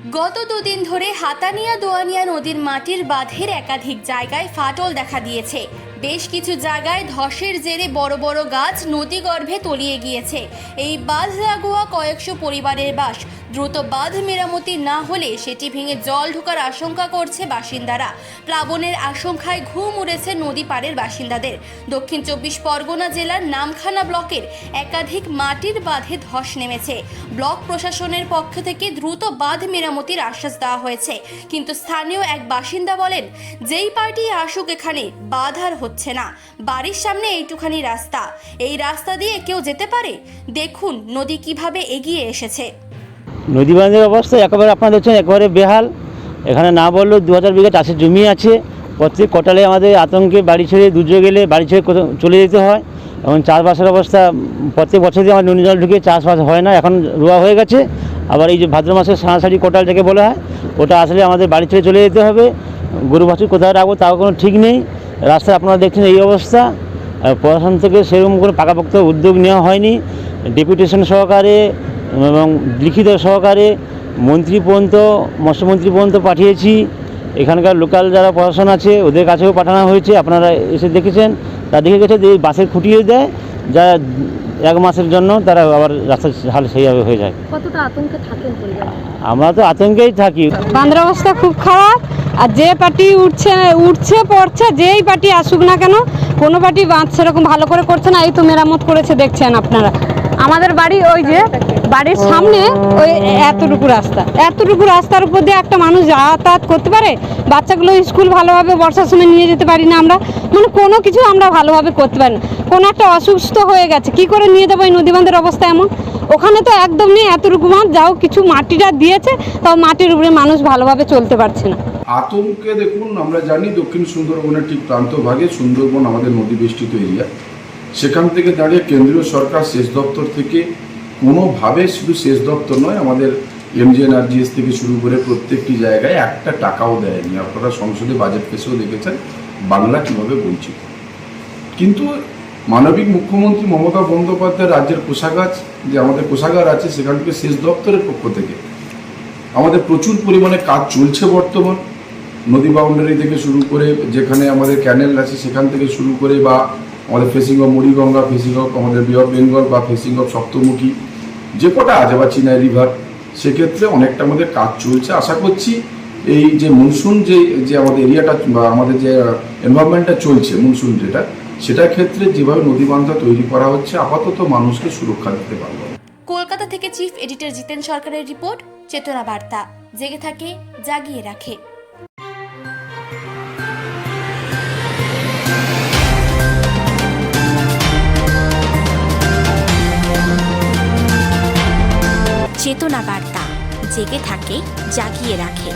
গত দুদিন ধরে হাতানিয়া দোয়ানিয়া নদীর মাটির বাঁধের একাধিক জায়গায় ফাটল দেখা দিয়েছে। বেশ কিছু জায়গায় ধসের জেরে বড় বড় গাছ নদীগর্ভে তলিয়ে গিয়েছে। এই বাঁধ লাগোয়া কয়েকশো পরিবারের বাস। দ্রুত বাঁধ মেরামতি না হলে সেটি ভেঙে জল ঢোকার আশঙ্কা করছে বাসিন্দারা। প্লাবনের আশঙ্কায় ঘুম উড়েছে নদী পাড়ের বাসিন্দাদের। দক্ষিণ 24 পরগনা জেলার নামখানা ব্লকের একাধিক মাটির বাঁধে ধস নেমেছে। ব্লক প্রশাসনের পক্ষ থেকে দ্রুত বাঁধ মেরামতির আশ্বাস দেওয়া হয়েছে, কিন্তু স্থানীয় এক বাসিন্দা বলেন, যেই পার্টি আসুক এখানে বাঁধ আর হচ্ছে না। বাড়ির সামনে এইটুখানি রাস্তা, এই রাস্তা দিয়ে কেউ যেতে পারে? দেখুন নদী কিভাবে এগিয়ে এসেছে। নদী বাঁধের অবস্থা একেবারে আপনারা দেখছেন একেবারে বেহাল। এখানে না বললেও 2000 বিঘা চাষের জমি আছে। প্রত্যেক কটালে আমাদের আতঙ্কে বাড়ি ছেড়ে দুর্যোগ গেলে বাড়ি ছেড়ে চলে যেতে হয়। এবং চাষবাসের অবস্থা প্রত্যেক বছরই আমার নুনি জল ঢুকে চাষবাস হয় না, এখন রোয়া হয়ে গেছে। আবার এই যে ভাদ্র মাসের সাঁড়াশাড়ি কোটাল যাকে বলা হয়, ওটা আসলে আমাদের বাড়ি ছেড়ে চলে যেতে হবে। গরু বাছুর কোথায় রাখবো তাও কোনো ঠিক নেই। রাস্তায় আপনারা দেখছেন এই অবস্থা। প্রশাসন থেকে সেরকম কোনো পাকাপোক্ত উদ্যোগ নেওয়া হয়নি। ডেপুটেশন সহকারে এবং লিখিত সহকারে মন্ত্রী পর্যন্ত, মৎস্যমন্ত্রী পর্যন্ত পাঠিয়েছি। এখানকার লোকাল যারা প্রশাসন আছে ওদের কাছেও পাঠানো হয়েছে। আপনারা এসে দেখেছেন, তারা দেখে গেছে যে বাসের খুঁটিয়ে দেয়, যা 1 মাসের জন্য তারা আবার রাস্তার হাল সেইভাবে হয়ে যায়। কতটা আতঙ্কে থাকেন পরিবার? আমরা তো আতঙ্কেই থাকি। বাঁধের অবস্থা খুব খারাপ। আর যে পার্টি উঠছে পড়ছে, যেই পার্টি আসুক না কেন, কোনো পার্টি বাঁধ সেরকম ভালো করে করছে না। এই তো মেরামত করেছে দেখছেন আপনারা। আমাদের বাড়ি ওই যে বাড়ির সামনে ওই এতটুকু রাস্তার উপর দিয়ে একটা মানুষ যাতায়াত করতে পারে? বাচ্চাগুলো স্কুল ভালোভাবে বর্ষার সময় নিয়ে যেতে পারি না আমরা, মানে কোনো কিছু আমরা ভালোভাবে করতে পারি না। কোনো একটা অসুস্থ হয়ে গেছে, কি করে নিয়ে যাবো? এই নদীবাঁধের অবস্থা এমন। ওখানে তো একদম নেই এতটুকু বাঁধ, যাও কিছু মাটিটা দিয়েছে, তাও মাটির উপরে মানুষ ভালোভাবে চলতে পারছে না। আতঙ্কে দেখুন, আমরা জানি দক্ষিণ সুন্দরবনের ঠিক প্রান্তভাগে সুন্দরবন আমাদের নদী বেষ্টিত এরিয়া। সেখান থেকে দাঁড়িয়ে কেন্দ্রীয় সরকার সেচ দপ্তর থেকে কোনোভাবে, শুধু সেচ দপ্তর নয়, আমাদের MGNRGS থেকে শুরু করে প্রত্যেকটি জায়গায় একটা টাকাও দেয়নি। আপনারা সংসদে বাজেট পেশেও দেখেছেন বাংলা কীভাবে বঞ্চিত। কিন্তু মানবিক মুখ্যমন্ত্রী মমতা বন্দ্যোপাধ্যায় রাজ্যের কোষাগার, যে আমাদের কোষাগার আছে, সেখান থেকে সেচ দপ্তরের পক্ষ থেকে আমাদের প্রচুর পরিমাণে কাজ চলছে বর্তমান। নদী বাউন্ডারি থেকে শুরু করে যেখানে আমাদের ক্যানেল আছে সেখান থেকে শুরু করে, বা আমাদের facing of Muriganga, facing of আমাদের বে অফ বেঙ্গল, বা ফেসিং অফ সপ্তমুখী যে কটা আছে, বা চিনাই রিভার, সেক্ষেত্রে অনেকটা আমাদের কাজ চলছে। আশা করছি এই যে মনসুন যে আমাদের এরিয়াটা বা আমাদের যে এনভায়রনমেন্টটা চলছে মনসুন সেটার ক্ষেত্রে যেভাবে নদী বাঁধটা তৈরি করা হচ্ছে, আপাতত মানুষকে সুরক্ষা দিতে পারবে। কলকাতা থেকে চিফ এডিটর জিতেন সরকারের রিপোর্ট, চেতনা বার্তা। জেগে থাকে, জাগিয়ে রাখে। চেতনা বার্তা, জেগে থাকে, জাগিয়ে রাখে।